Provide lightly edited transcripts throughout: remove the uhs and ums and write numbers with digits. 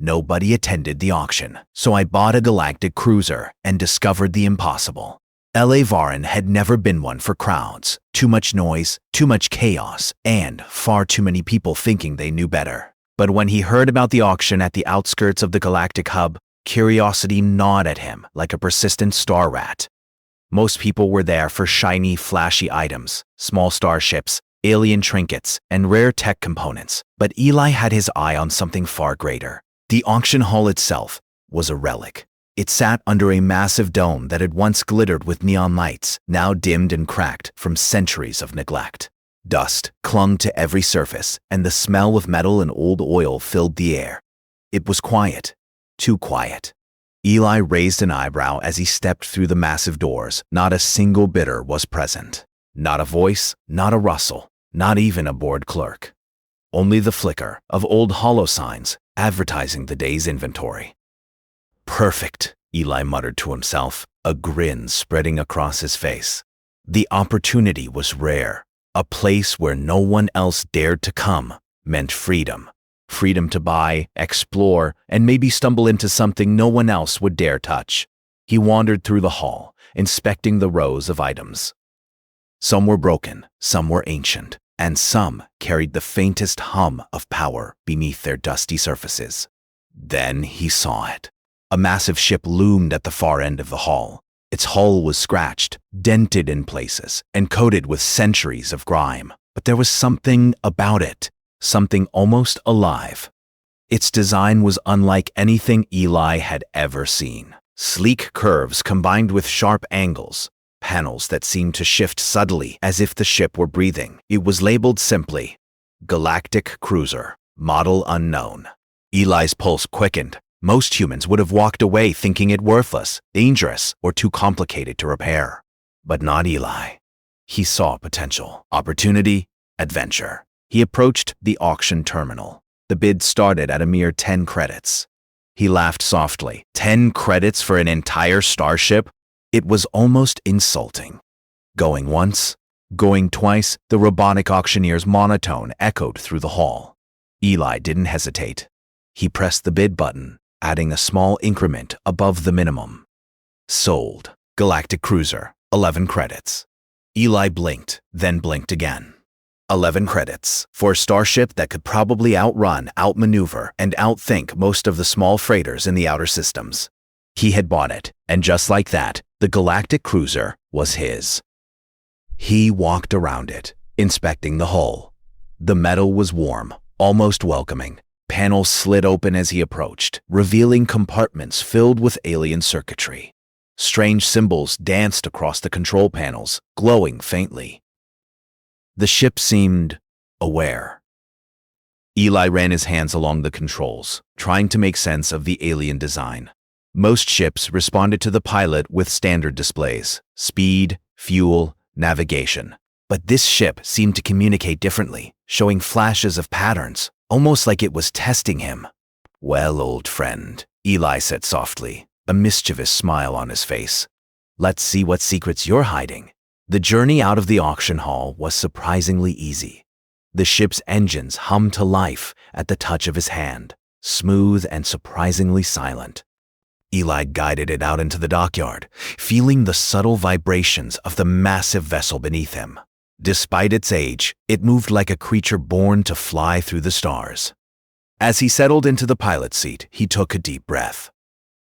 nobody attended the auction, so I bought a galactic cruiser and discovered the impossible. L.A. Varan had never been one for crowds. Too much noise, too much chaos, and far too many people thinking they knew better. But when he heard about the auction at the outskirts of the Galactic hub, curiosity gnawed at him like a persistent star rat. Most people were there for shiny, flashy items, small starships, alien trinkets, and rare tech components. But Eli had his eye on something far greater. The auction hall itself was a relic. It sat under a massive dome that had once glittered with neon lights, now dimmed and cracked from centuries of neglect. Dust clung to every surface, and the smell of metal and old oil filled the air. It was quiet, too quiet. Eli raised an eyebrow as he stepped through the massive doors. Not a single bidder was present. Not a voice, not a rustle, not even a bored clerk. Only the flicker of old holo signs advertising the day's inventory. Perfect, Eli muttered to himself, a grin spreading across his face. The opportunity was rare. A place where no one else dared to come meant freedom. Freedom to buy, explore, and maybe stumble into something no one else would dare touch. He wandered through the hall, inspecting the rows of items. Some were broken, some were ancient, and some carried the faintest hum of power beneath their dusty surfaces. Then he saw it. A massive ship loomed at the far end of the hall. Its hull was scratched, dented in places, and coated with centuries of grime. But there was something about it, something almost alive. Its design was unlike anything Eli had ever seen. Sleek curves combined with sharp angles, panels that seemed to shift subtly as if the ship were breathing. It was labeled simply, Galactic Cruiser, Model Unknown. Eli's pulse quickened. Most humans would have walked away thinking it worthless, dangerous, or too complicated to repair. But not Eli. He saw potential, opportunity, adventure. He approached the auction terminal. The bid started at a mere 10 credits. He laughed softly. 10 credits for an entire starship? It was almost insulting. Going once, going twice, the robotic auctioneer's monotone echoed through the hall. Eli didn't hesitate. He pressed the bid button, adding a small increment above the minimum. Sold. Galactic Cruiser, 11 credits. Eli blinked, then blinked again. 11 credits for a starship that could probably outrun, outmaneuver, and outthink most of the small freighters in the outer systems. He had bought it, and just like that, the Galactic Cruiser was his. He walked around it, inspecting the hull. The metal was warm, almost welcoming. Panels slid open as he approached, revealing compartments filled with alien circuitry. Strange symbols danced across the control panels, glowing faintly. The ship seemed aware. Eli ran his hands along the controls, trying to make sense of the alien design. Most ships responded to the pilot with standard displays: speed, fuel, navigation. But this ship seemed to communicate differently, showing flashes of patterns, almost like it was testing him. "Well, old friend," Eli said softly, a mischievous smile on his face. "Let's see what secrets you're hiding." The journey out of the auction hall was surprisingly easy. The ship's engines hummed to life at the touch of his hand, smooth and surprisingly silent. Eli guided it out into the dockyard, feeling the subtle vibrations of the massive vessel beneath him. Despite its age, it moved like a creature born to fly through the stars. As he settled into the pilot's seat, he took a deep breath.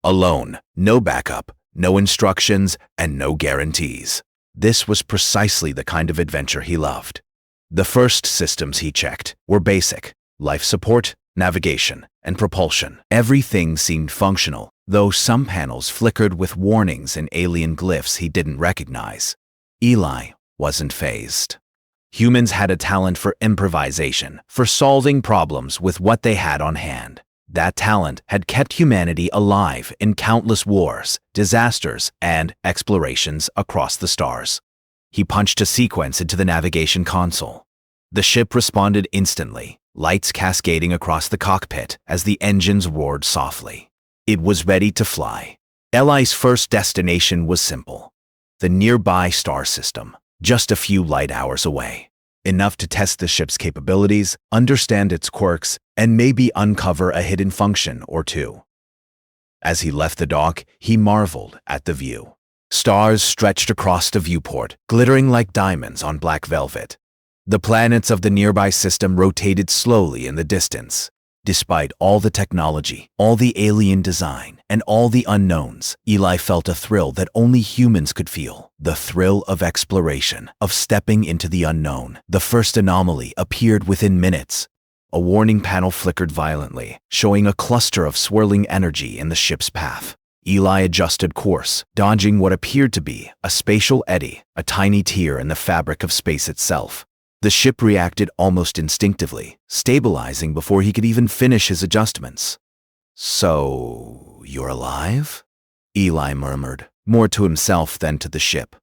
Alone, no backup, no instructions, and no guarantees. This was precisely the kind of adventure he loved. The first systems he checked were basic: life support, navigation, and propulsion. Everything seemed functional, though some panels flickered with warnings and alien glyphs he didn't recognize. Eli wasn't fazed. Humans had a talent for improvisation, for solving problems with what they had on hand. That talent had kept humanity alive in countless wars, disasters, and explorations across the stars. He punched a sequence into the navigation console. The ship responded instantly, lights cascading across the cockpit as the engines roared softly. It was ready to fly. Eli's first destination was simple: the nearby star system, just a few light hours away. enough to test the ship's capabilities, understand its quirks, and maybe uncover a hidden function or two. As he left the dock, he marveled at the view. Stars stretched across the viewport, glittering like diamonds on black velvet. The planets of the nearby system rotated slowly in the distance. Despite all the technology, all the alien design, and all the unknowns, Eli felt a thrill that only humans could feel. The thrill of exploration, of stepping into the unknown. The first anomaly appeared within minutes. A warning panel flickered violently, showing a cluster of swirling energy in the ship's path. Eli adjusted course, dodging what appeared to be a spatial eddy, a tiny tear in the fabric of space itself. The ship reacted almost instinctively, stabilizing before he could even finish his adjustments. "So, you're alive?" Eli murmured, more to himself than to the ship.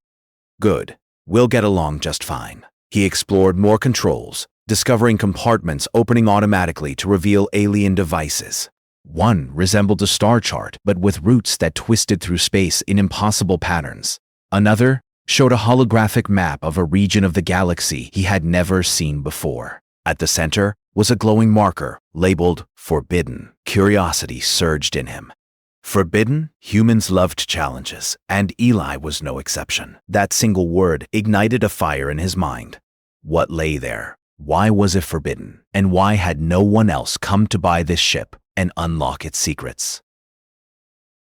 "Good. We'll get along just fine." He explored more controls, discovering compartments opening automatically to reveal alien devices. One resembled a star chart, but with routes that twisted through space in impossible patterns. Another showed a holographic map of a region of the galaxy he had never seen before. At the center was a glowing marker labeled Forbidden. Curiosity surged in him. Forbidden? Humans loved challenges, and Eli was no exception. That single word ignited a fire in his mind. What lay there? Why was it forbidden? And why had no one else come to buy this ship and unlock its secrets?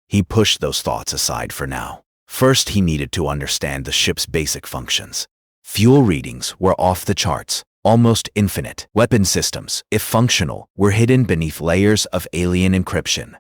He pushed those thoughts aside for now. First, he needed to understand the ship's basic functions. Fuel readings were off the charts, almost infinite. Weapon systems, if functional, were hidden beneath layers of alien encryption.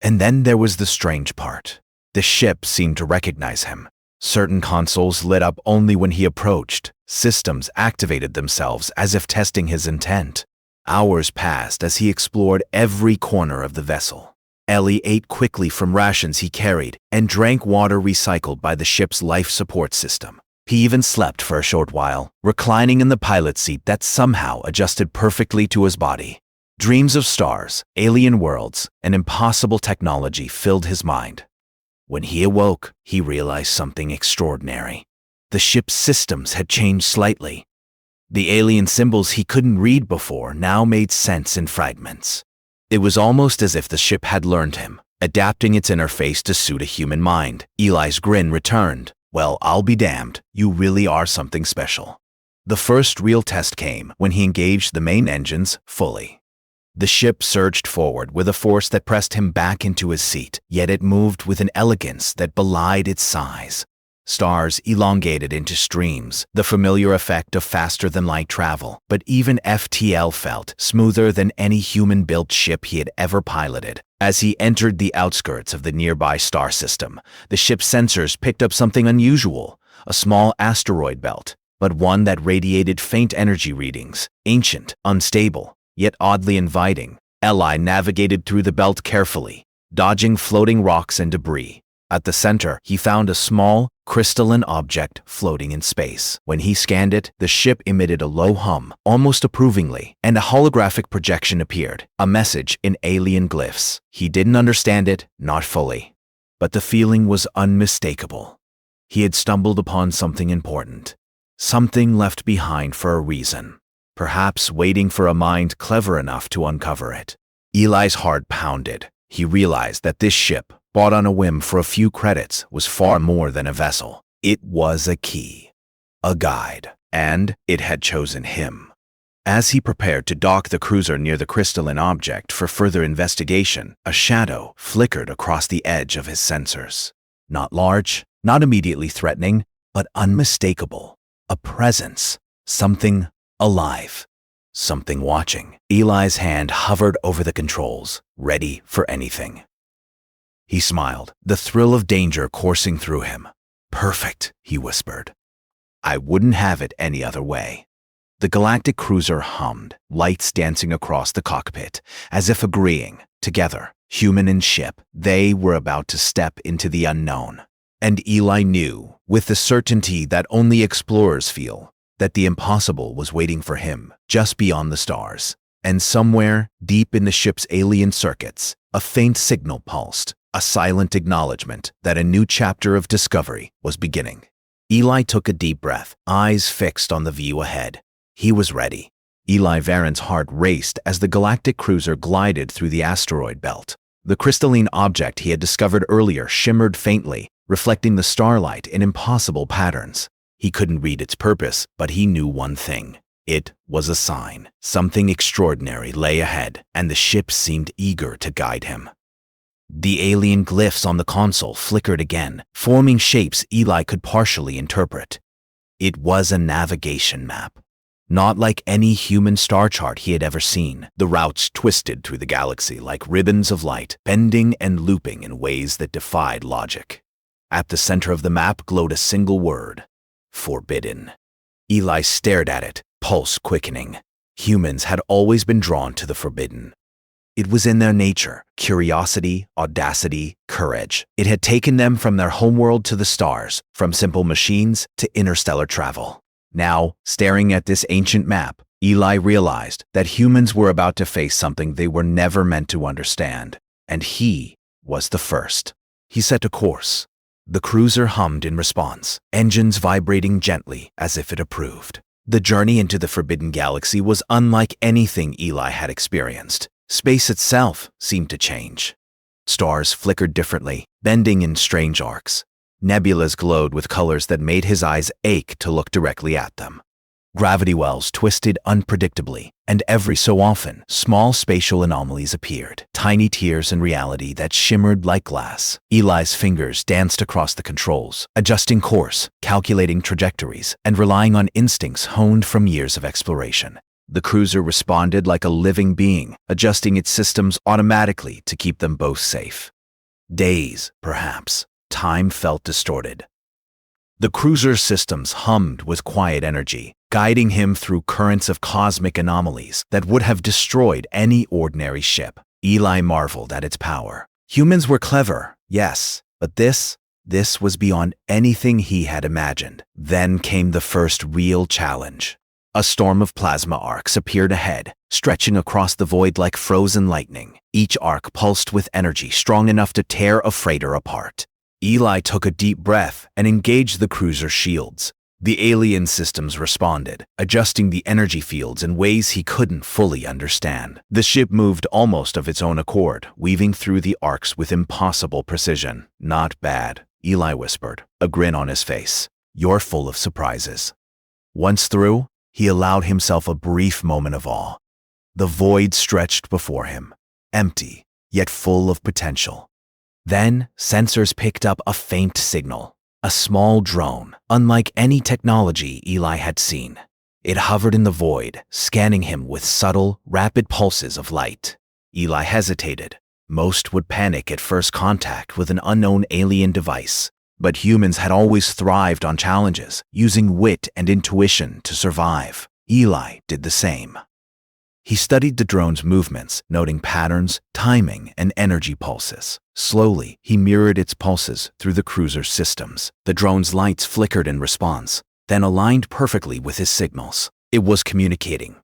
And then there was the strange part. The ship seemed to recognize him. Certain consoles lit up only when he approached. Systems activated themselves as if testing his intent. Hours passed as he explored every corner of the vessel. Ellie ate quickly from rations he carried and drank water recycled by the ship's life support system. He even slept for a short while, reclining in the pilot seat that somehow adjusted perfectly to his body. Dreams of stars, alien worlds, and impossible technology filled his mind. When he awoke, he realized something extraordinary. The ship's systems had changed slightly. The alien symbols he couldn't read before now made sense in fragments. It was almost as if the ship had learned him, adapting its interface to suit a human mind. Eli's grin returned. "Well, I'll be damned. You really are something special." The first real test came when he engaged the main engines fully. The ship surged forward with a force that pressed him back into his seat, yet it moved with an elegance that belied its size. Stars elongated into streams, the familiar effect of faster-than-light travel, but even FTL felt smoother than any human-built ship he had ever piloted. As he entered the outskirts of the nearby star system, the ship's sensors picked up something unusual, a small asteroid belt, but one that radiated faint energy readings, ancient, unstable, yet oddly inviting. Eli navigated through the belt carefully, dodging floating rocks and debris. At the center, he found a small, crystalline object floating in space. When he scanned it, the ship emitted a low hum, almost approvingly, and a holographic projection appeared, a message in alien glyphs. He didn't understand it, not fully, but the feeling was unmistakable. He had stumbled upon something important, something left behind for a reason, perhaps waiting for a mind clever enough to uncover it. Eli's heart pounded. He realized that this ship, bought on a whim for a few credits, was far more than a vessel. It was a key, a guide, and it had chosen him. As he prepared to dock the cruiser near the crystalline object for further investigation, a shadow flickered across the edge of his sensors. Not large, not immediately threatening, but unmistakable. A presence, something alive, something watching. Eli's hand hovered over the controls, ready for anything. He smiled, the thrill of danger coursing through him. "Perfect," he whispered. "I wouldn't have it any other way." The Galactic cruiser hummed, lights dancing across the cockpit, as if agreeing, together, human and ship, they were about to step into the unknown. And Eli knew, with the certainty that only explorers feel, that the impossible was waiting for him, just beyond the stars. And somewhere, deep in the ship's alien circuits, a faint signal pulsed, a silent acknowledgement that a new chapter of discovery was beginning. Eli took a deep breath, eyes fixed on the view ahead. He was ready. Eli Varen's heart raced as the galactic cruiser glided through the asteroid belt. The crystalline object he had discovered earlier shimmered faintly, reflecting the starlight in impossible patterns. He couldn't read its purpose, but he knew one thing. It was a sign. Something extraordinary lay ahead, and the ship seemed eager to guide him. The alien glyphs on the console flickered again, forming shapes Eli could partially interpret. It was a navigation map. Not like any human star chart he had ever seen. The routes twisted through the galaxy like ribbons of light, bending and looping in ways that defied logic. At the center of the map glowed a single word: forbidden. Eli stared at it, pulse quickening. Humans had always been drawn to the forbidden. It was in their nature: curiosity, audacity, courage. It had taken them from their homeworld to the stars, from simple machines to interstellar travel. Now, staring at this ancient map, Eli realized that humans were about to face something they were never meant to understand, and he was the first. He set a course. The cruiser hummed in response, engines vibrating gently as if it approved. The journey into the Forbidden Galaxy was unlike anything Eli had experienced. Space itself seemed to change. Stars flickered differently, bending in strange arcs. Nebulas glowed with colors that made his eyes ache to look directly at them. Gravity wells twisted unpredictably, and every so often, small spatial anomalies appeared, tiny tears in reality that shimmered like glass. Eli's fingers danced across the controls, adjusting course, calculating trajectories, and relying on instincts honed from years of exploration. The cruiser responded like a living being, adjusting its systems automatically to keep them both safe. Days, perhaps. Time felt distorted. The cruiser's systems hummed with quiet energy, guiding him through currents of cosmic anomalies that would have destroyed any ordinary ship. Eli marveled at its power. Humans were clever, yes, but this was beyond anything he had imagined. Then came the first real challenge. A storm of plasma arcs appeared ahead, stretching across the void like frozen lightning. Each arc pulsed with energy strong enough to tear a freighter apart. Eli took a deep breath and engaged the cruiser's shields. The alien systems responded, adjusting the energy fields in ways he couldn't fully understand. The ship moved almost of its own accord, weaving through the arcs with impossible precision. "Not bad," Eli whispered, a grin on his face. "You're full of surprises." Once through, he allowed himself a brief moment of awe. The void stretched before him, empty, yet full of potential. Then, sensors picked up a faint signal. A small drone, unlike any technology Eli had seen. It hovered in the void, scanning him with subtle, rapid pulses of light. Eli hesitated. Most would panic at first contact with an unknown alien device. But humans had always thrived on challenges, using wit and intuition to survive. Eli did the same. He studied the drone's movements, noting patterns, timing, and energy pulses. Slowly, he mirrored its pulses through the cruiser's systems. The drone's lights flickered in response, then aligned perfectly with his signals. It was communicating.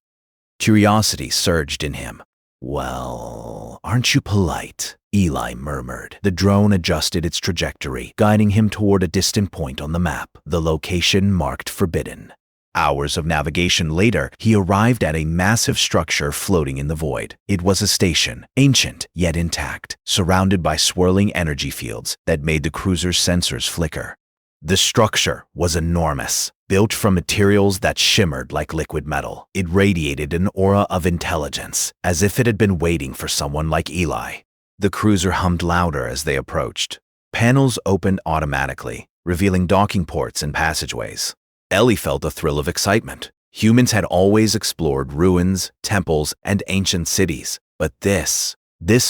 Curiosity surged in him. "Well, aren't you polite?" Eli murmured. The drone adjusted its trajectory, guiding him toward a distant point on the map, the location marked forbidden. Hours of navigation later, he arrived at a massive structure floating in the void. It was a station, ancient yet intact, surrounded by swirling energy fields that made the cruiser's sensors flicker. The structure was enormous, built from materials that shimmered like liquid metal. It radiated an aura of intelligence, as if it had been waiting for someone like Eli. The cruiser hummed louder as they approached. Panels opened automatically, revealing docking ports and passageways. Ellie felt a thrill of excitement. Humans had always explored ruins, temples, and ancient cities, but this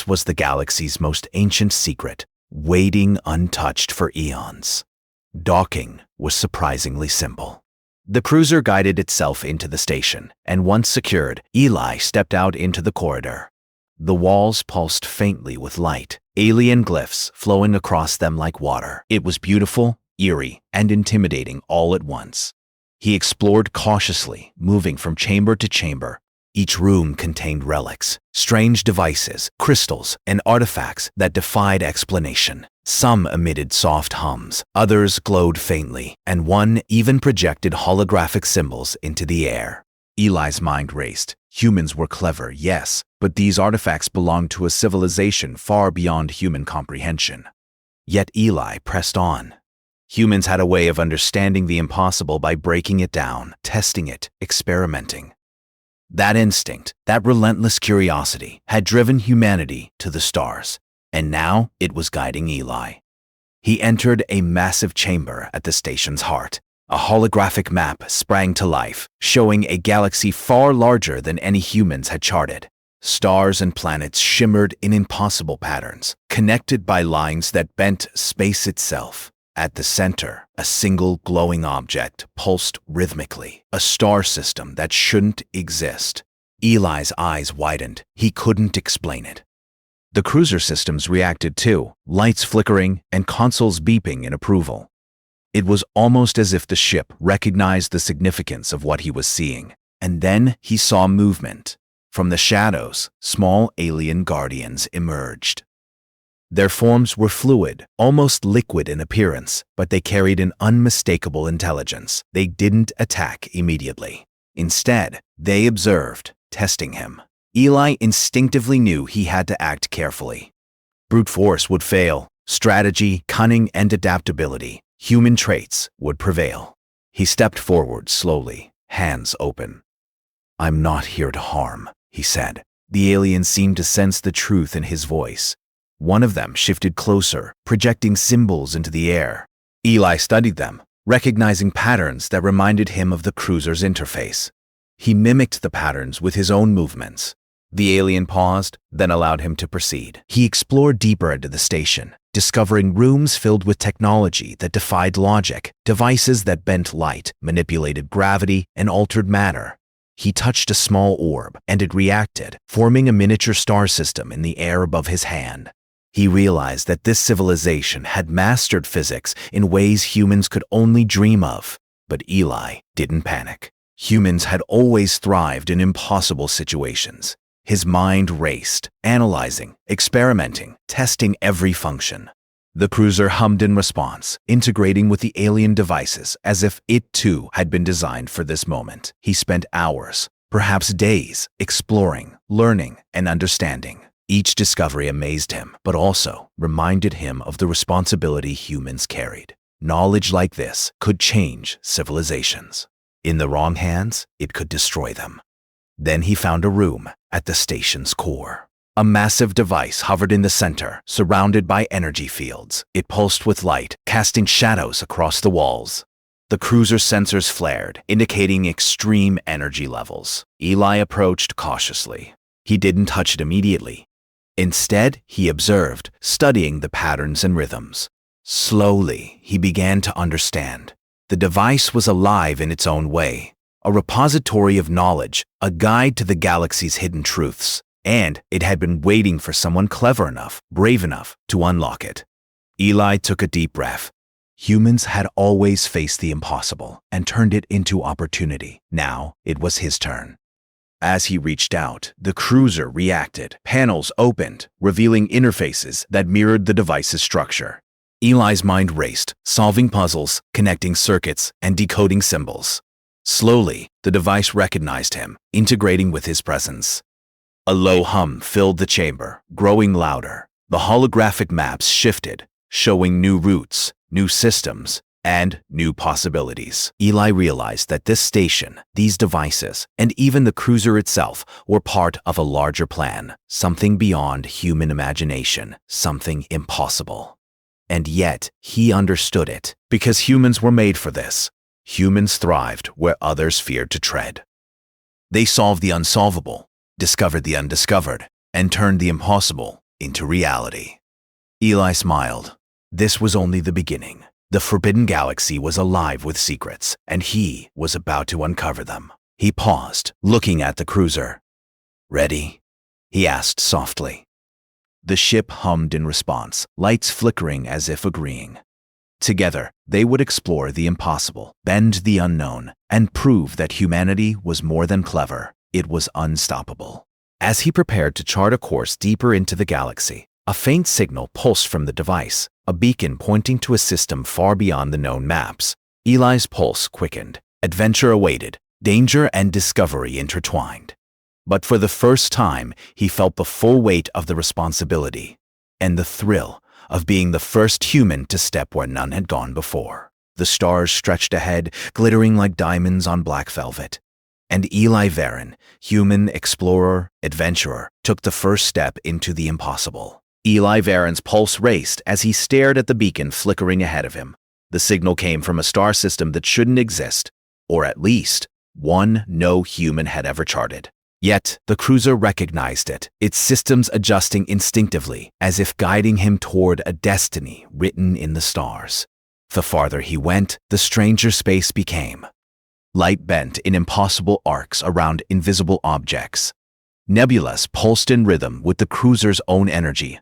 was the galaxy's most ancient secret, waiting untouched for eons. Docking was surprisingly simple. The cruiser guided itself into the station, and once secured, Eli stepped out into the corridor. The walls pulsed faintly with light, alien glyphs flowing across them like water. It was beautiful, eerie, and intimidating all at once. He explored cautiously, moving from chamber to chamber. Each room contained relics, strange devices, crystals, and artifacts that defied explanation. Some emitted soft hums, others glowed faintly, and one even projected holographic symbols into the air. Eli's mind raced. Humans were clever, yes, but these artifacts belonged to a civilization far beyond human comprehension. Yet Eli pressed on. Humans had a way of understanding the impossible by breaking it down, testing it, experimenting. That instinct, that relentless curiosity, had driven humanity to the stars, and now it was guiding Eli. He entered a massive chamber at the station's heart. A holographic map sprang to life, showing a galaxy far larger than any humans had charted. Stars and planets shimmered in impossible patterns, connected by lines that bent space itself. At the center, a single glowing object pulsed rhythmically, a star system that shouldn't exist. Eli's eyes widened. He couldn't explain it. The cruiser systems reacted too, lights flickering and consoles beeping in approval. It was almost as if the ship recognized the significance of what he was seeing. And then he saw movement. From the shadows, small alien guardians emerged. Their forms were fluid, almost liquid in appearance, but they carried an unmistakable intelligence. They didn't attack immediately. Instead, they observed, testing him. Eli instinctively knew he had to act carefully. Brute force would fail. Strategy, cunning, and adaptability, human traits, would prevail. He stepped forward slowly, hands open. "I'm not here to harm," he said. The alien seemed to sense the truth in his voice. One of them shifted closer, projecting symbols into the air. Eli studied them, recognizing patterns that reminded him of the cruiser's interface. He mimicked the patterns with his own movements. The alien paused, then allowed him to proceed. He explored deeper into the station, discovering rooms filled with technology that defied logic, devices that bent light, manipulated gravity, and altered matter. He touched a small orb, and it reacted, forming a miniature star system in the air above his hand. He realized that this civilization had mastered physics in ways humans could only dream of. But Eli didn't panic. Humans had always thrived in impossible situations. His mind raced, analyzing, experimenting, testing every function. The cruiser hummed in response, integrating with the alien devices as if it too had been designed for this moment. He spent hours, perhaps days, exploring, learning, and understanding. Each discovery amazed him, but also reminded him of the responsibility humans carried. Knowledge like this could change civilizations. In the wrong hands, it could destroy them. Then he found a room at the station's core. A massive device hovered in the center, surrounded by energy fields. It pulsed with light, casting shadows across the walls. The cruiser's sensors flared, indicating extreme energy levels. Eli approached cautiously. He didn't touch it immediately. Instead, he observed, studying the patterns and rhythms. Slowly, he began to understand. The device was alive in its own way. A repository of knowledge, a guide to the galaxy's hidden truths, and it had been waiting for someone clever enough, brave enough to unlock it. Eli took a deep breath. Humans had always faced the impossible and turned it into opportunity. Now it was his turn. As he reached out, the cruiser reacted. Panels opened, revealing interfaces that mirrored the device's structure. Eli's mind raced, solving puzzles, connecting circuits, and decoding symbols. Slowly, the device recognized him, integrating with his presence. A low hum filled the chamber, growing louder. The holographic maps shifted, showing new routes, new systems, and new possibilities. Eli realized that this station, these devices, and even the cruiser itself were part of a larger plan, something beyond human imagination, something impossible. And yet, he understood it, because humans were made for this. Humans thrived where others feared to tread. They solved the unsolvable, discovered the undiscovered, and turned the impossible into reality. Eli smiled. This was only the beginning. The Forbidden Galaxy was alive with secrets, and he was about to uncover them. He paused, looking at the cruiser. "Ready?" he asked softly. The ship hummed in response, lights flickering as if agreeing. Together, they would explore the impossible, bend the unknown, and prove that humanity was more than clever. It was unstoppable. As he prepared to chart a course deeper into the galaxy, a faint signal pulsed from the device, a beacon pointing to a system far beyond the known maps. Eli's pulse quickened. Adventure awaited, danger and discovery intertwined. But for the first time, he felt the full weight of the responsibility and the thrill of being the first human to step where none had gone before. The stars stretched ahead, glittering like diamonds on black velvet. And Eli Varon, human explorer, adventurer, took the first step into the impossible. Eli Varon's pulse raced as he stared at the beacon flickering ahead of him. The signal came from a star system that shouldn't exist, or at least one no human had ever charted. Yet, the cruiser recognized it, its systems adjusting instinctively, as if guiding him toward a destiny written in the stars. The farther he went, the stranger space became. Light bent in impossible arcs around invisible objects. Nebulas pulsed in rhythm with the cruiser's own energy,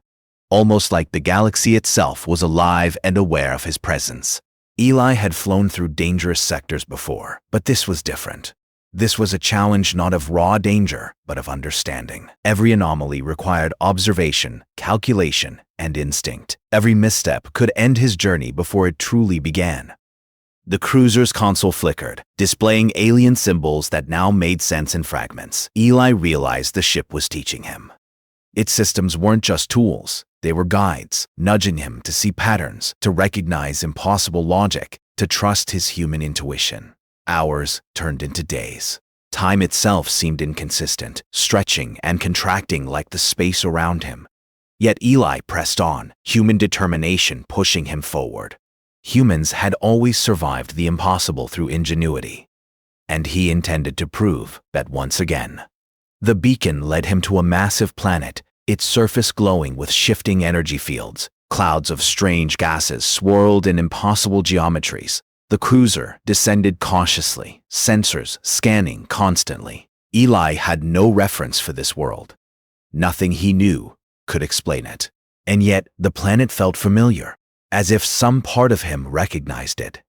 almost like the galaxy itself was alive and aware of his presence. Eli had flown through dangerous sectors before, but this was different. This was a challenge not of raw danger, but of understanding. Every anomaly required observation, calculation, and instinct. Every misstep could end his journey before it truly began. The cruiser's console flickered, displaying alien symbols that now made sense in fragments. Eli realized the ship was teaching him. Its systems weren't just tools, they were guides, nudging him to see patterns, to recognize impossible logic, to trust his human intuition. Hours turned into days. Time itself seemed inconsistent, stretching and contracting like the space around him. Yet Eli pressed on, human determination pushing him forward. Humans had always survived the impossible through ingenuity, and he intended to prove that once again. The beacon led him to a massive planet, its surface glowing with shifting energy fields. Clouds of strange gases swirled in impossible geometries. The cruiser descended cautiously, sensors scanning constantly. Eli had no reference for this world. Nothing he knew could explain it. And yet the planet felt familiar, as if some part of him recognized it.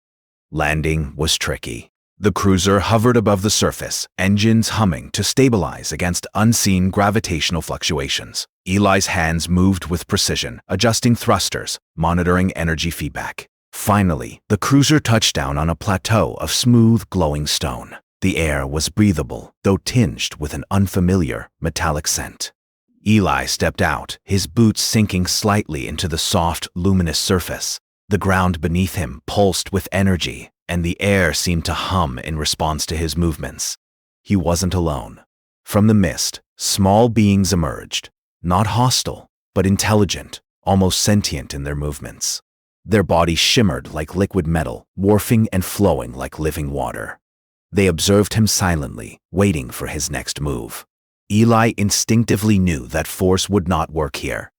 Landing was tricky. The cruiser hovered above the surface, engines humming to stabilize against unseen gravitational fluctuations. Eli's hands moved with precision, adjusting thrusters, monitoring energy feedback. Finally, the cruiser touched down on a plateau of smooth, glowing stone. The air was breathable, though tinged with an unfamiliar, metallic scent. Eli stepped out, his boots sinking slightly into the soft, luminous surface. The ground beneath him pulsed with energy, and the air seemed to hum in response to his movements. He wasn't alone. From the mist, small beings emerged, not hostile, but intelligent, almost sentient in their movements. Their bodies shimmered like liquid metal, morphing and flowing like living water. They observed him silently, waiting for his next move. Eli instinctively knew that force would not work here.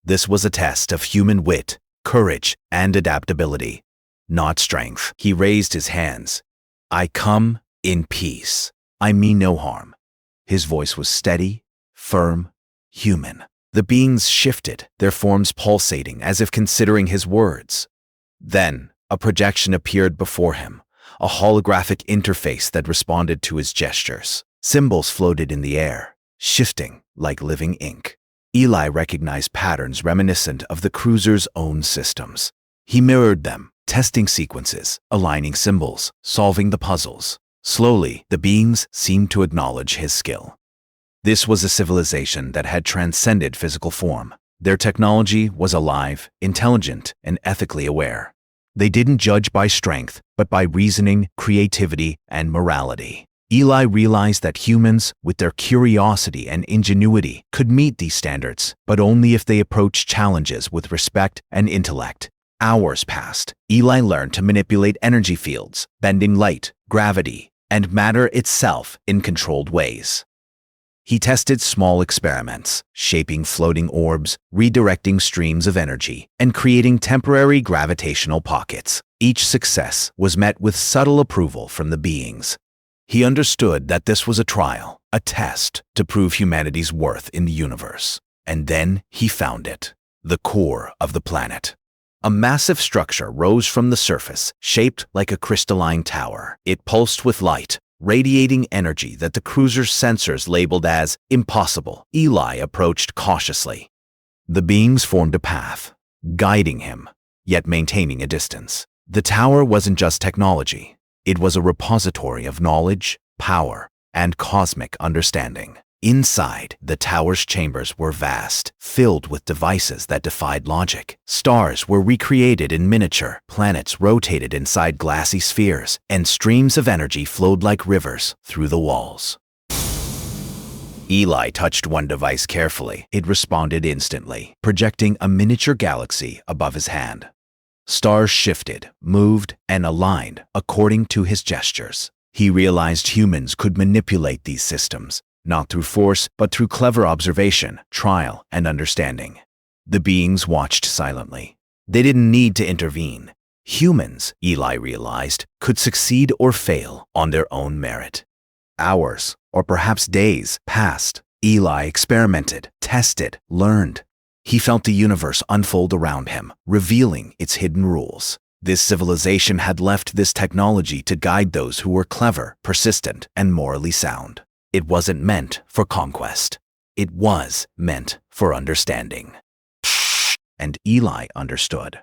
This was a test of human wit, courage, and adaptability, not strength. He raised his hands. "I come in peace. I mean no harm." His voice was steady, firm, human. The beings shifted, their forms pulsating as if considering his words. Then, a projection appeared before him, a holographic interface that responded to his gestures. Symbols floated in the air, shifting like living ink. Eli recognized patterns reminiscent of the cruiser's own systems. He mirrored them, testing sequences, aligning symbols, solving the puzzles. Slowly, the beings seemed to acknowledge his skill. This was a civilization that had transcended physical form. Their technology was alive, intelligent, and ethically aware. They didn't judge by strength, but by reasoning, creativity, and morality. Eli realized that humans, with their curiosity and ingenuity, could meet these standards, but only if they approached challenges with respect and intellect. Hours passed. Eli learned to manipulate energy fields, bending light, gravity, and matter itself in controlled ways. He tested small experiments, shaping floating orbs, redirecting streams of energy, and creating temporary gravitational pockets. Each success was met with subtle approval from the beings. He understood that this was a trial, a test to prove humanity's worth in the universe. And then he found it, the core of the planet. A massive structure rose from the surface, shaped like a crystalline tower. It pulsed with light, radiating energy that the cruiser's sensors labeled as impossible. Eli approached cautiously. The beings formed a path, guiding him, yet maintaining a distance. The tower wasn't just technology. It was a repository of knowledge, power, and cosmic understanding. Inside, the tower's chambers were vast, filled with devices that defied logic. Stars were recreated in miniature, planets rotated inside glassy spheres, and streams of energy flowed like rivers through the walls. Eli touched one device carefully. It responded instantly, projecting a miniature galaxy above his hand. Stars shifted, moved, and aligned according to his gestures. He realized humans could manipulate these systems, not through force, but through clever observation, trial, and understanding. The beings watched silently. They didn't need to intervene. Humans, Eli realized, could succeed or fail on their own merit. Hours, or perhaps days, passed. Eli experimented, tested, learned. He felt the universe unfold around him, revealing its hidden rules. This civilization had left this technology to guide those who were clever, persistent, and morally sound. It wasn't meant for conquest. It was meant for understanding. And Eli understood.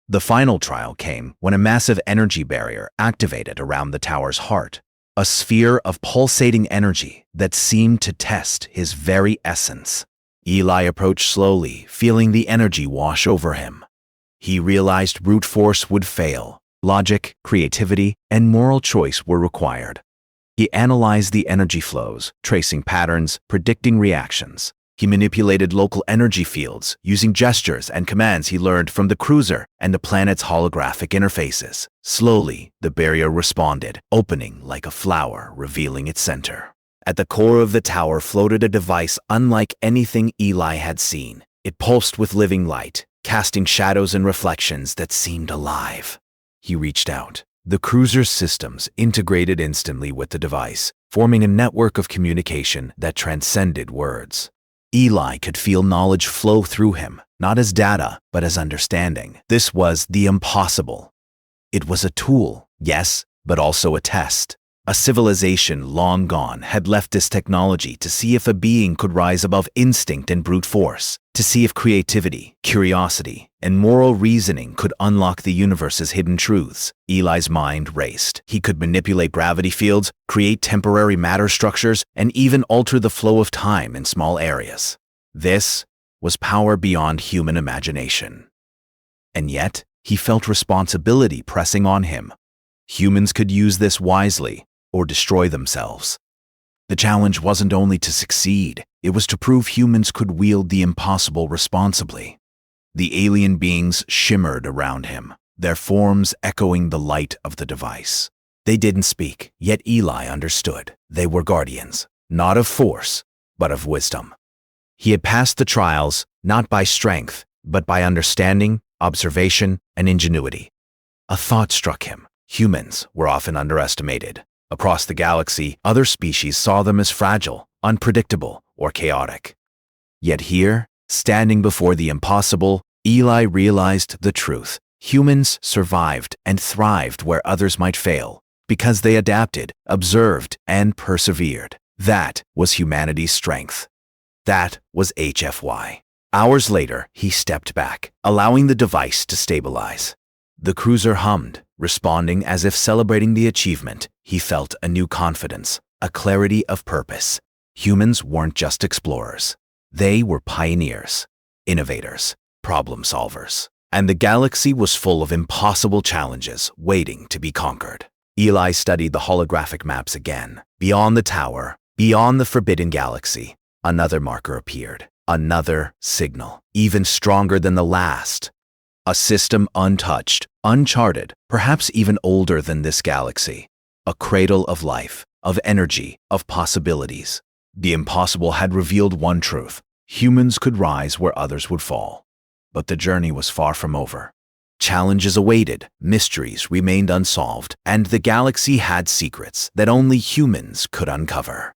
The final trial came when a massive energy barrier activated around the tower's heart, a sphere of pulsating energy that seemed to test his very essence. Eli approached slowly, feeling the energy wash over him. He realized brute force would fail. Logic, creativity, and moral choice were required. He analyzed the energy flows, tracing patterns, predicting reactions. He manipulated local energy fields, using gestures and commands he learned from the cruiser and the planet's holographic interfaces. Slowly, the barrier responded, opening like a flower, revealing its center. At the core of the tower floated a device unlike anything Eli had seen. It pulsed with living light, casting shadows and reflections that seemed alive. He reached out. The cruiser's systems integrated instantly with the device, forming a network of communication that transcended words. Eli could feel knowledge flow through him, not as data, but as understanding. This was the impossible. It was a tool, yes, but also a test. A civilization long gone had left this technology to see if a being could rise above instinct and brute force, to see if creativity, curiosity, and moral reasoning could unlock the universe's hidden truths. Eli's mind raced. He could manipulate gravity fields, create temporary matter structures, and even alter the flow of time in small areas. This was power beyond human imagination. And yet, he felt responsibility pressing on him. Humans could use this wisely, or destroy themselves. The challenge wasn't only to succeed, it was to prove humans could wield the impossible responsibly. The alien beings shimmered around him, their forms echoing the light of the device. They didn't speak, yet Eli understood. They were guardians, not of force, but of wisdom. He had passed the trials, not by strength, but by understanding, observation, and ingenuity. A thought struck him. Humans were often underestimated. Across the galaxy, other species saw them as fragile, unpredictable, or chaotic. Yet here, standing before the impossible, Eli realized the truth. Humans survived and thrived where others might fail, because they adapted, observed, and persevered. That was humanity's strength. That was HFY. Hours later, he stepped back, allowing the device to stabilize. The cruiser hummed, responding as if celebrating the achievement. He felt a new confidence, a clarity of purpose. Humans weren't just explorers. They were pioneers, innovators, problem solvers. And the galaxy was full of impossible challenges waiting to be conquered. Eli studied the holographic maps again. Beyond the tower, beyond the forbidden galaxy, another marker appeared. Another signal, even stronger than the last. A system untouched, uncharted, perhaps even older than this galaxy. A cradle of life, of energy, of possibilities. The impossible had revealed one truth. Humans could rise where others would fall. But the journey was far from over. Challenges awaited, mysteries remained unsolved, and the galaxy had secrets that only humans could uncover.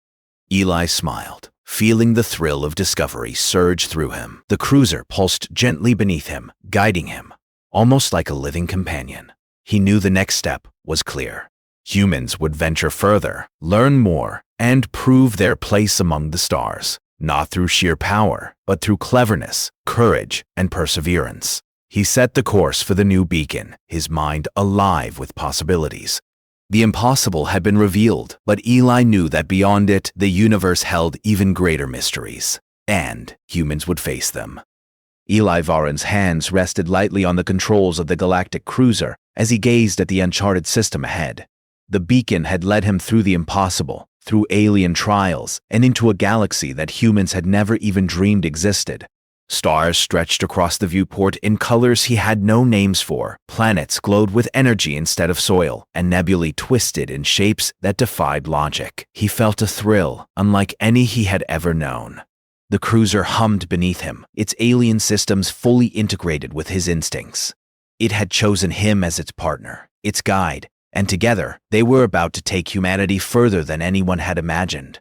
Eli smiled, feeling the thrill of discovery surge through him. The cruiser pulsed gently beneath him, guiding him, almost like a living companion. He knew the next step was clear. Humans would venture further, learn more, and prove their place among the stars, not through sheer power, but through cleverness, courage, and perseverance. He set the course for the new beacon, his mind alive with possibilities. The impossible had been revealed, but Eli knew that beyond it, the universe held even greater mysteries, and humans would face them. Eli Varen's hands rested lightly on the controls of the Galactic cruiser as he gazed at the uncharted system ahead. The beacon had led him through the impossible, through alien trials, and into a galaxy that humans had never even dreamed existed. Stars stretched across the viewport in colors he had no names for. Planets glowed with energy instead of soil, and nebulae twisted in shapes that defied logic. He felt a thrill, unlike any he had ever known. The cruiser hummed beneath him, its alien systems fully integrated with his instincts. It had chosen him as its partner, its guide, and together they were about to take humanity further than anyone had imagined.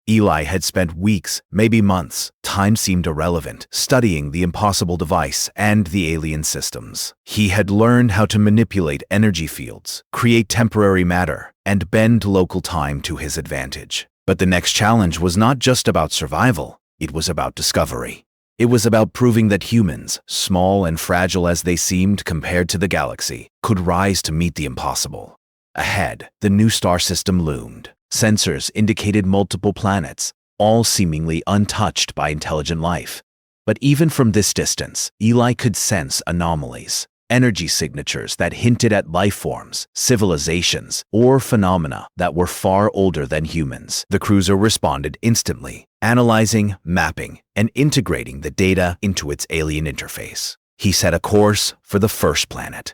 Eli had spent weeks, maybe months, time seemed irrelevant, studying the impossible device and the alien systems. He had learned how to manipulate energy fields, create temporary matter, and bend local time to his advantage. But the next challenge was not just about survival, it was about discovery. It was about proving that humans, small and fragile as they seemed compared to the galaxy, could rise to meet the impossible. Ahead, the new star system loomed. Sensors indicated multiple planets, all seemingly untouched by intelligent life. But even from this distance, Eli could sense anomalies, energy signatures that hinted at life forms, civilizations, or phenomena that were far older than humans. The cruiser responded instantly, analyzing, mapping, and integrating the data into its alien interface. He set a course for the first planet.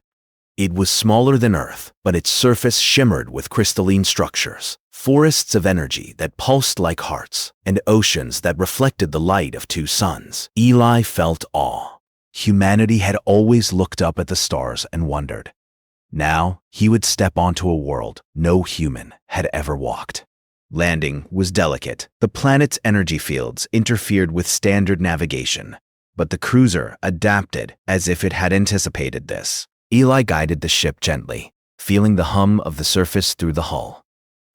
It was smaller than Earth, but its surface shimmered with crystalline structures, forests of energy that pulsed like hearts, and oceans that reflected the light of two suns. Eli felt awe. Humanity had always looked up at the stars and wondered. Now, he would step onto a world no human had ever walked. Landing was delicate. The planet's energy fields interfered with standard navigation, but the cruiser adapted as if it had anticipated this. Eli guided the ship gently, feeling the hum of the surface through the hull.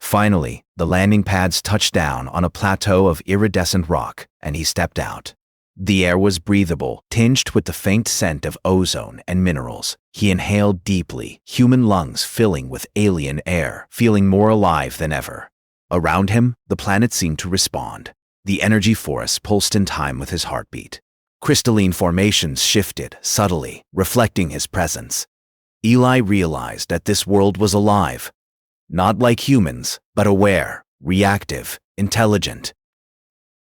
Finally, the landing pads touched down on a plateau of iridescent rock, and he stepped out. The air was breathable, tinged with the faint scent of ozone and minerals. He inhaled deeply, human lungs filling with alien air, feeling more alive than ever. Around him, the planet seemed to respond. The energy forest pulsed in time with his heartbeat. Crystalline formations shifted subtly, reflecting his presence. Eli realized that this world was alive, not like humans, but aware, reactive, intelligent.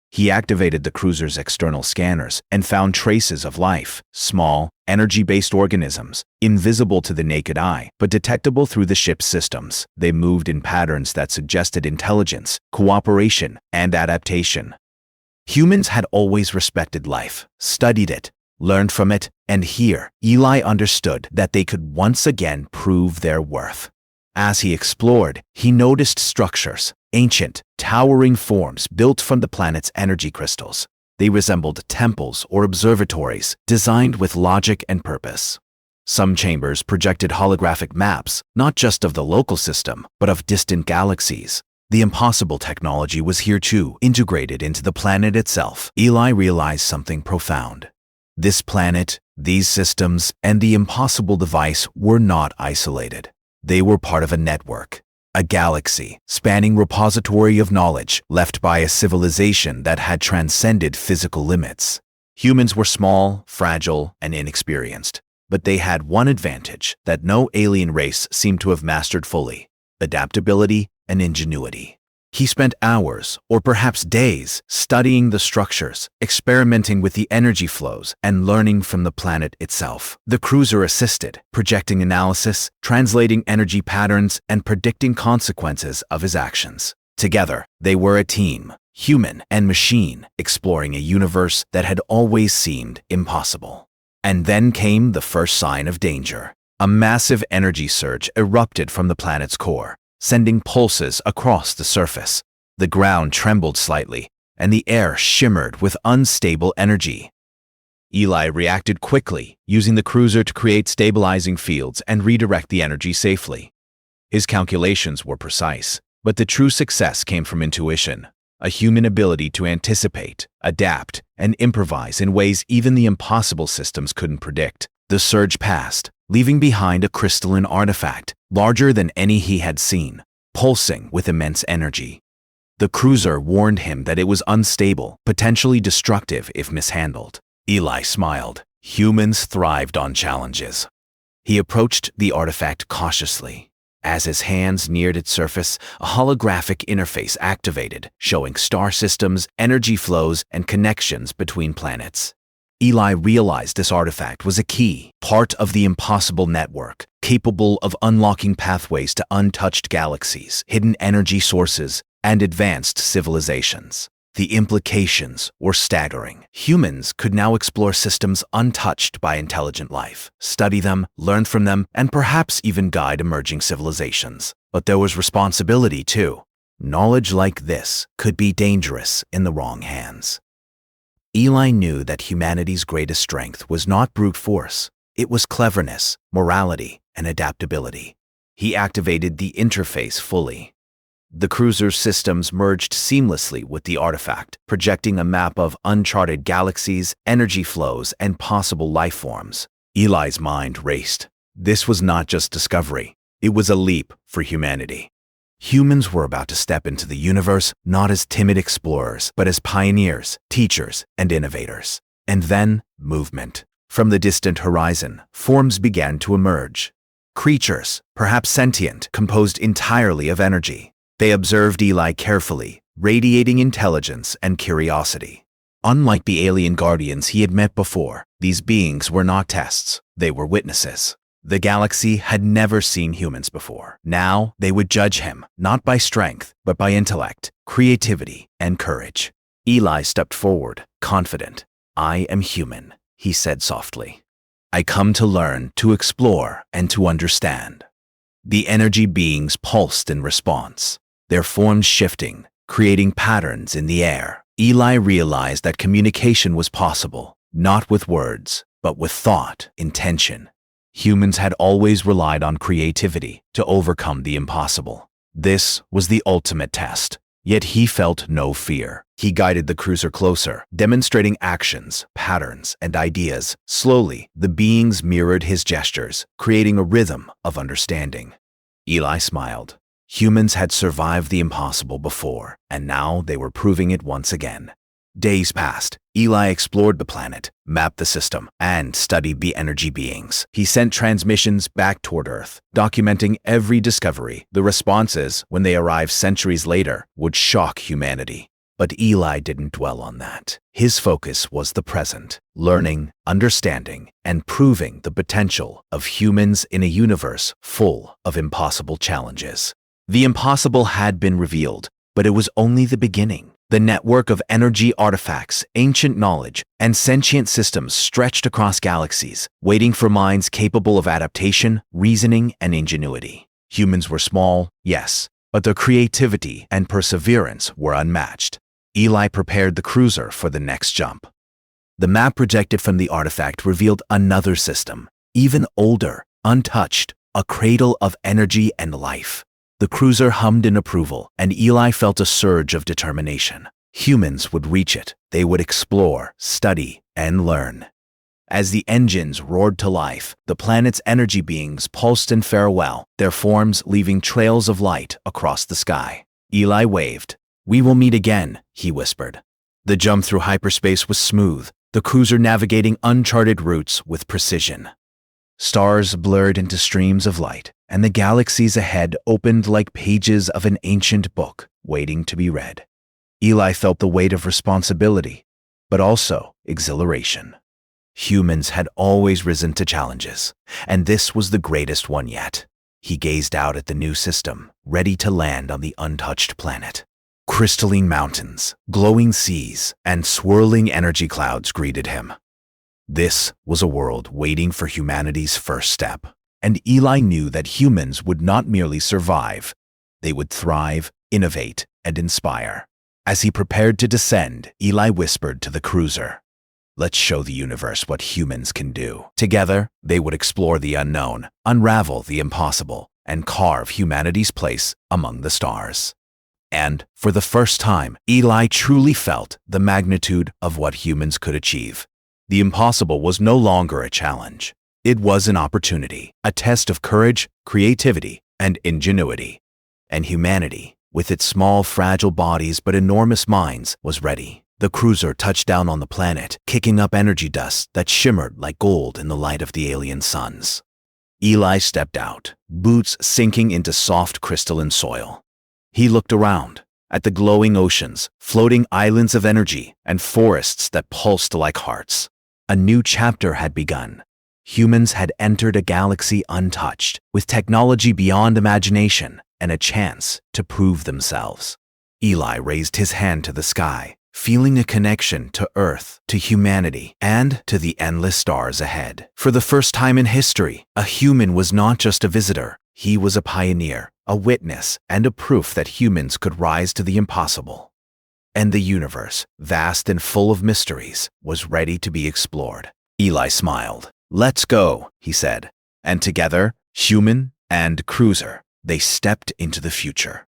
He activated the cruiser's external scanners and found traces of life, small, energy-based organisms, invisible to the naked eye, but detectable through the ship's systems. They moved in patterns that suggested intelligence, cooperation, and adaptation. Humans had always respected life, studied it, learned from it, and here, Eli understood that they could once again prove their worth. As he explored, he noticed structures, ancient, towering forms built from the planet's energy crystals. They resembled temples or observatories, designed with logic and purpose. Some chambers projected holographic maps, not just of the local system, but of distant galaxies. The impossible technology was here too, integrated into the planet itself. Eli realized something profound. This planet, these systems, and the impossible device were not isolated. They were part of a network, a galaxy, spanning repository of knowledge left by a civilization that had transcended physical limits. Humans were small, fragile, and inexperienced, but they had one advantage that no alien race seemed to have mastered fully: adaptability and ingenuity. He spent hours, or perhaps days, studying the structures, experimenting with the energy flows, and learning from the planet itself. The cruiser assisted, projecting analysis, translating energy patterns, and predicting consequences of his actions. Together, they were a team, human and machine, exploring a universe that had always seemed impossible. And then came the first sign of danger. A massive energy surge erupted from the planet's core, sending pulses across the surface. The ground trembled slightly, and the air shimmered with unstable energy. Eli reacted quickly, using the cruiser to create stabilizing fields and redirect the energy safely. His calculations were precise, but the true success came from intuition, a human ability to anticipate, adapt, and improvise in ways even the impossible systems couldn't predict. The surge passed, leaving behind a crystalline artifact larger than any he had seen, pulsing with immense energy. The cruiser warned him that it was unstable, potentially destructive if mishandled. Eli smiled. Humans thrived on challenges. He approached the artifact cautiously. As his hands neared its surface, a holographic interface activated, showing star systems, energy flows, and connections between planets. Eli realized this artifact was a key, part of the impossible network, capable of unlocking pathways to untouched galaxies, hidden energy sources, and advanced civilizations. The implications were staggering. Humans could now explore systems untouched by intelligent life, study them, learn from them, and perhaps even guide emerging civilizations. But there was responsibility too. Knowledge like this could be dangerous in the wrong hands. Eli knew that humanity's greatest strength was not brute force. It was cleverness, morality, and adaptability. He activated the interface fully. The cruiser's systems merged seamlessly with the artifact, projecting a map of uncharted galaxies, energy flows, and possible life forms. Eli's mind raced. This was not just discovery. It was a leap for humanity. Humans were about to step into the universe not as timid explorers, but as pioneers, teachers, and innovators. And then, movement. From the distant horizon, forms began to emerge. Creatures, perhaps sentient, composed entirely of energy. They observed Eli carefully, radiating intelligence and curiosity. Unlike the alien guardians he had met before, these beings were not tests, they were witnesses. The galaxy had never seen humans before. Now they would judge him, not by strength, but by intellect, creativity, and courage. Eli stepped forward, confident. "I am human," he said softly. "I come to learn, to explore, and to understand." The energy beings pulsed in response, their forms shifting, creating patterns in the air. Eli realized that communication was possible, not with words, but with thought, intention. Humans had always relied on creativity to overcome the impossible. This was the ultimate test, yet he felt no fear. He guided the cruiser closer, demonstrating actions, patterns, and ideas. Slowly, the beings mirrored his gestures, creating a rhythm of understanding. Eli smiled. Humans had survived the impossible before, and now they were proving it once again. Days passed. Eli explored the planet, mapped the system, and studied the energy beings. He sent transmissions back toward Earth, documenting every discovery. The responses, when they arrived centuries later, would shock humanity. But Eli didn't dwell on that. His focus was the present, learning, understanding, and proving the potential of humans in a universe full of impossible challenges. The impossible had been revealed, but it was only the beginning. The network of energy artifacts, ancient knowledge, and sentient systems stretched across galaxies, waiting for minds capable of adaptation, reasoning, and ingenuity. Humans were small, yes, but their creativity and perseverance were unmatched. Eli prepared the cruiser for the next jump. The map projected from the artifact revealed another system, even older, untouched, a cradle of energy and life. The cruiser hummed in approval, and Eli felt a surge of determination. Humans would reach it. They would explore, study, and learn. As the engines roared to life, the planet's energy beings pulsed in farewell, their forms leaving trails of light across the sky. Eli waved. "We will meet again," he whispered. The jump through hyperspace was smooth, the cruiser navigating uncharted routes with precision. Stars blurred into streams of light, and the galaxies ahead opened like pages of an ancient book waiting to be read. Eli felt the weight of responsibility, but also exhilaration. Humans had always risen to challenges, and this was the greatest one yet. He gazed out at the new system, ready to land on the untouched planet. Crystalline mountains, glowing seas, and swirling energy clouds greeted him. This was a world waiting for humanity's first step, and Eli knew that humans would not merely survive, they would thrive, innovate, and inspire. As he prepared to descend, Eli whispered to the cruiser, "Let's show the universe what humans can do." Together, they would explore the unknown, unravel the impossible, and carve humanity's place among the stars. And, for the first time, Eli truly felt the magnitude of what humans could achieve. The impossible was no longer a challenge. It was an opportunity, a test of courage, creativity, and ingenuity. And humanity, with its small, fragile bodies but enormous minds, was ready. The cruiser touched down on the planet, kicking up energy dust that shimmered like gold in the light of the alien suns. Eli stepped out, boots sinking into soft crystalline soil. He looked around, at the glowing oceans, floating islands of energy, and forests that pulsed like hearts. A new chapter had begun. Humans had entered a galaxy untouched, with technology beyond imagination and a chance to prove themselves. Eli raised his hand to the sky, feeling a connection to Earth, to humanity, and to the endless stars ahead. For the first time in history, a human was not just a visitor. He was a pioneer, a witness, and a proof that humans could rise to the impossible. And the universe, vast and full of mysteries, was ready to be explored. Eli smiled. "Let's go," he said. And together, human and cruiser, they stepped into the future.